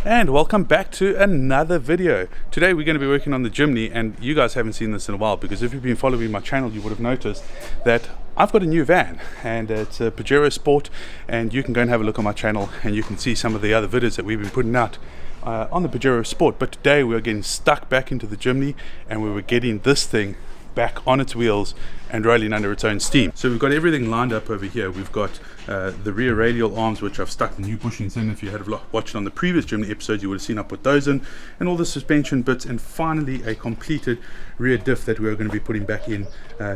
And welcome back to another video. Today we're going to be working on the Jimny, and you guys haven't seen this in a while because if you've been following my channel you would have noticed that I've got a new van, and it's a Pajero Sport, and you can go and have a look on my channel and you can see some of the other videos that we've been putting out on the Pajero Sport. But today we're getting stuck back into the Jimny and we were getting this thing back on its wheels and rolling under its own steam. So we've got everything lined up over here. We've got the rear radial arms, which I've stuck the new bushings in. If you had watched on the previous Jimny episodes, you would have seen I put those in, and all the suspension bits, and finally a completed rear diff that we're going to be putting back in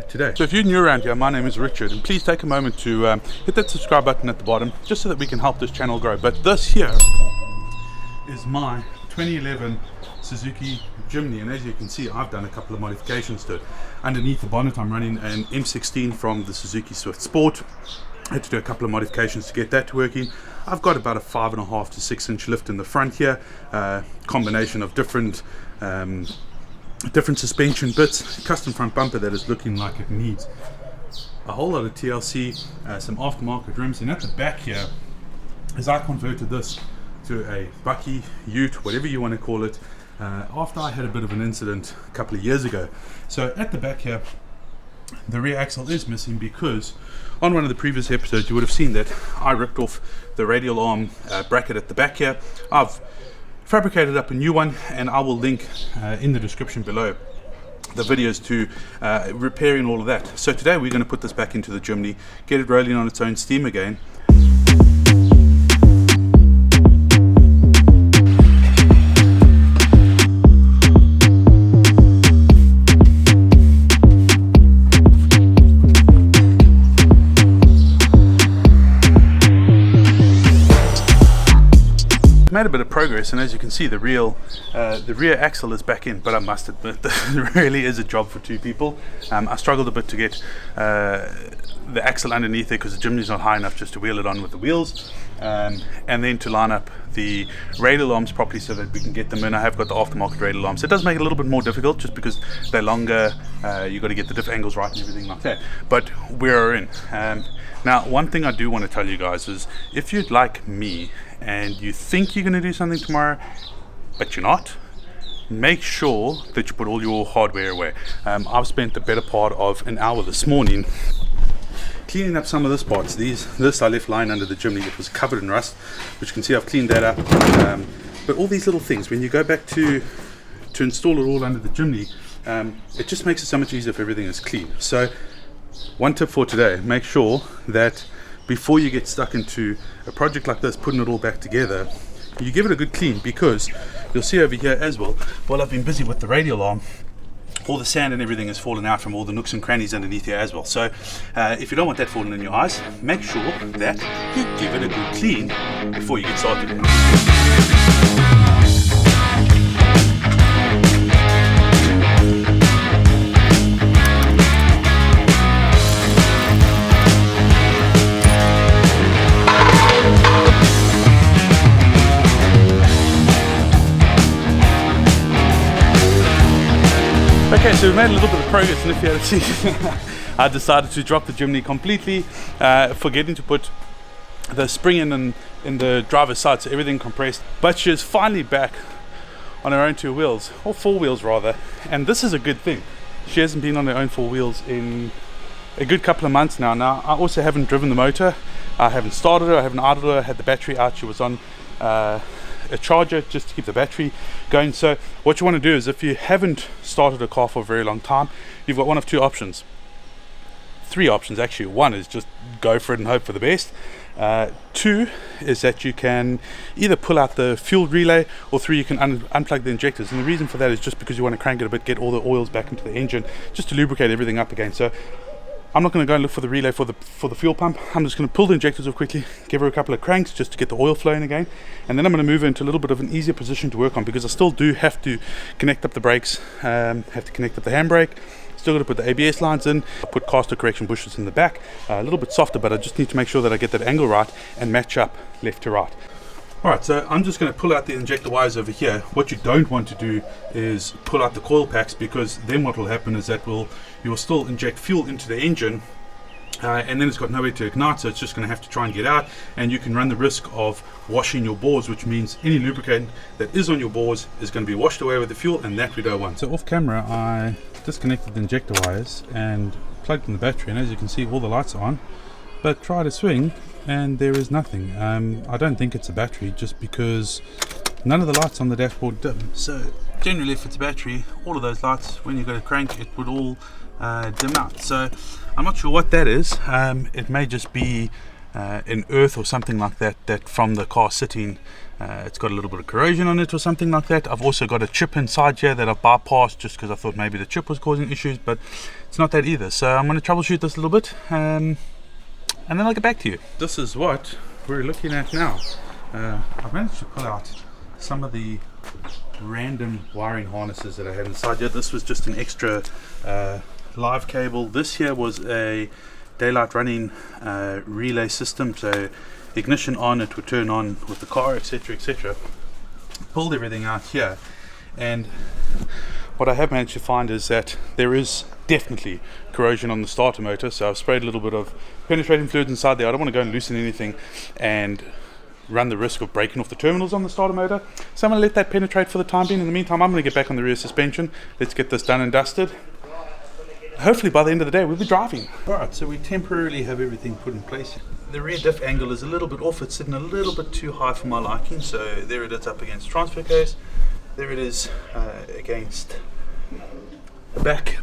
today. So if you're new around here, my name is Richard, and please take a moment to hit that subscribe button at the bottom just so that we can help this channel grow. But this here is my 2011 Suzuki Jimny, and as you can see I've done a couple of modifications to it. Underneath the bonnet I'm running an M16 from the Suzuki Swift Sport. I had to do a couple of modifications to get that working. I've got about a 5.5 to 6 inch lift in the front here, combination of different suspension bits, custom front bumper that is looking like it needs a whole lot of TLC, some aftermarket rims, and at the back here, as I converted this to a bucky, ute, whatever you want to call it, after I had a bit of an incident a couple of years ago. So at the back here, the rear axle is missing because on one of the previous episodes you would have seen that I ripped off the radial arm bracket at the back here. I've fabricated up a new one, and I will link in the description below the videos to repairing all of that. So today we're going to put this back into the Jimny, get it rolling on its own steam again. Made a bit of progress, and as you can see the rear axle is back in, but I must admit this really is a job for two people. I struggled a bit to get the axle underneath there because the Jimny's not high enough just to wheel it on with the wheels, and then to line up the radial arms properly so that we can get them in. I have got the aftermarket radial arms, so it does make it a little bit more difficult just because they're longer. You've got to get the diff angles right and everything like that, but we're in. Now one thing I do want to tell you guys is, if you'd like me and you think you're going to do something tomorrow but you're not, make sure that you put all your hardware away. I've spent the better part of an hour this morning cleaning up some of this parts. This I left lying under the Jimny. It was covered in rust, which you can see I've cleaned that up, but all these little things, when you go back to install it all under the Jimny, it just makes it so much easier if everything is clean. So one tip for today: make sure that before you get stuck into a project like this, putting it all back together, you give it a good clean, because you'll see over here as well, while I've been busy with the radial arm, all the sand and everything has fallen out from all the nooks and crannies underneath here as well. So if you don't want that falling in your eyes, make sure that you give it a good clean before you get started. Okay, so we made a little bit of progress, and if you had seen, I decided to drop the Jimny completely, forgetting to put the spring in the driver's side, so everything compressed. But she is finally back on her own two wheels, or four wheels rather, and this is a good thing. She hasn't been on her own four wheels in a good couple of months now. Now, I also haven't driven the motor, I haven't started her, I haven't idled her, I had the battery out. She was on a charger just to keep the battery going. So what you want to do is, if you haven't started a car for a very long time, you've got one of two options, three options actually. One is just go for it and hope for the best. Two is that you can either pull out the fuel relay, or three, you can unplug the injectors. And the reason for that is just because you want to crank it a bit, get all the oils back into the engine, just to lubricate everything up again. So I'm not going to go and look for the relay for the fuel pump. I'm just going to pull the injectors off quickly, give her a couple of cranks just to get the oil flowing again, and then I'm going to move her into a little bit of an easier position to work on, because I still do have to connect up the brakes, have to connect up the handbrake, still got to put the ABS lines in, put caster correction bushes in the back, a little bit softer, but I just need to make sure that I get that angle right and match up left to right. Alright, so I'm just going to pull out the injector wires over here. What you don't want to do is pull out the coil packs, because then what will happen is that you will still inject fuel into the engine, and then it's got nowhere to ignite, so it's just going to have to try and get out, and you can run the risk of washing your bores, which means any lubricant that is on your bores is going to be washed away with the fuel, and that we don't want. So off camera I disconnected the injector wires and plugged in the battery, and as you can see all the lights are on, but try to swing and there is nothing. I don't think it's a battery, just because none of the lights on the dashboard dim. So generally if it's a battery, all of those lights, when you go to crank, it would all dim out. So I'm not sure what that is. It may just be an earth or something like that, that from the car sitting, it's got a little bit of corrosion on it or something like that. I've also got a chip inside here that I've bypassed just because I thought maybe the chip was causing issues, but it's not that either. So I'm going to troubleshoot this a little bit, and then I'll get back to you. This is what we're looking at now. I've managed to pull out some of the random wiring harnesses that I had inside here. This was just an extra live cable. This here was a daylight running relay system, so ignition on, it would turn on with the car, etc, etc. Pulled everything out here, and what I have managed to find is that there is definitely corrosion on the starter motor, so I've sprayed a little bit of penetrating fluids inside there. I don't want to go and loosen anything and run the risk of breaking off the terminals on the starter motor, so I'm going to let that penetrate for the time being. In the meantime, I'm going to get back on the rear suspension. Let's get this done and dusted. Hopefully by the end of the day we'll be driving. Alright, so we temporarily have everything put in place. The rear diff angle is a little bit off, it's sitting a little bit too high for my liking, so there it is up against the transfer case, there it is against the back.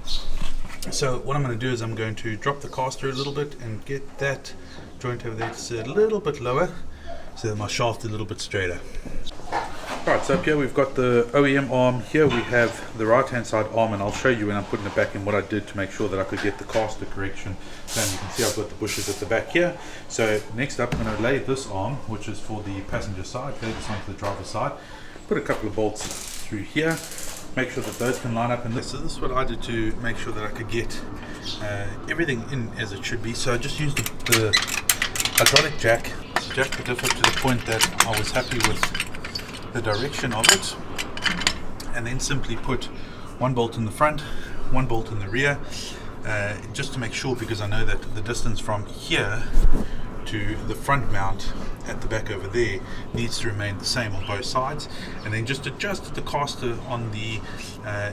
So what I'm going to do is I'm going to drop the caster a little bit and get that joint over there to sit a little bit lower, so that my shaft is a little bit straighter. Alright, so up here we've got the OEM arm, here we have the right hand side arm, and I'll show you when I'm putting it back in what I did to make sure that I could get the caster correction. Then you can see I've got the bushes at the back here. So next up I'm going to lay this arm, which is for the passenger side, lay this onto the driver's side, put a couple of bolts through here, make sure that those can line up in this. So this is what I did to make sure that I could get everything in as it should be. So I just used the hydraulic jack, jacked the diff up to the point that I was happy with the direction of it, and then simply put one bolt in the front, one bolt in the rear, just to make sure, because I know that the distance from here to the front mount at the back over there needs to remain the same on both sides. And then just adjusted the caster on the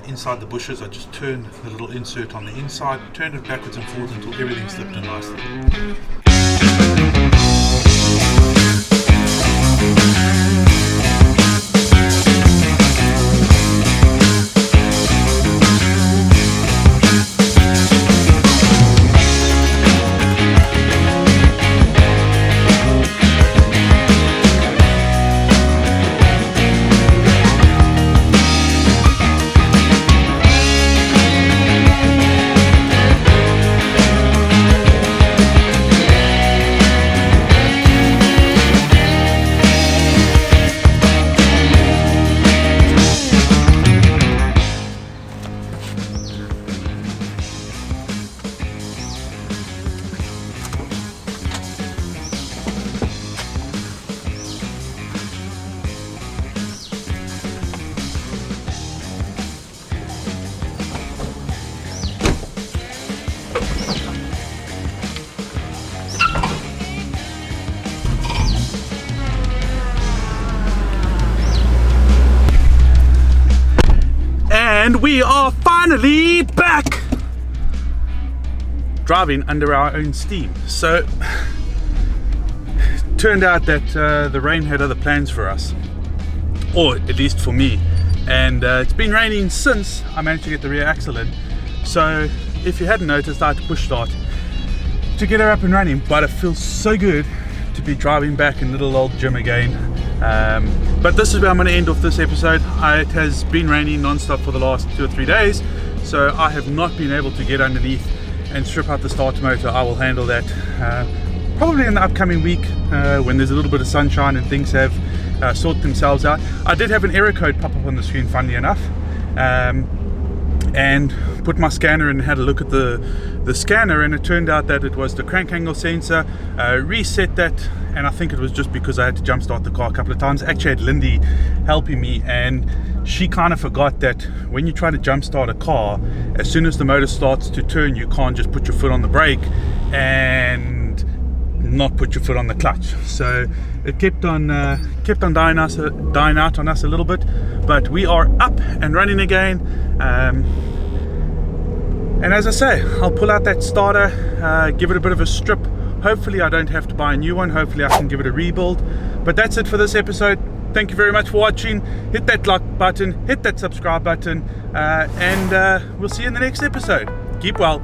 inside the bushes. I just turned the little insert on the inside, turned it backwards and forwards until everything slipped in nicely. And we are finally back driving under our own steam. So it turned out that the rain had other plans for us, or at least for me, and it's been raining since I managed to get the rear axle in. So if you hadn't noticed, I had to push start to get her up and running, but it feels so good to be driving back in little old Jim again. But this is where I'm going to end off this episode. It has been raining non-stop for the last 2 or 3 days, so I have not been able to get underneath and strip out the starter motor. I will handle that probably in the upcoming week when there's a little bit of sunshine and things have sorted themselves out. I did have an error code pop up on the screen, funnily enough, and put my scanner in and had a look at the scanner, and it turned out that it was the crank angle sensor. Reset that, and I think it was just because I had to jump start the car a couple of times. Actually had Lindy helping me, and she kind of forgot that when you try to jump start a car, as soon as the motor starts to turn, you can't just put your foot on the brake and not put your foot on the clutch. So it kept on dying out on us a little bit, but we are up and running again. And as I say, I'll pull out that starter, give it a bit of a strip. Hopefully I don't have to buy a new one. Hopefully I can give it a rebuild. But that's it for this episode. Thank you very much for watching. Hit that like button, hit that subscribe button, and we'll see you in the next episode. Keep well.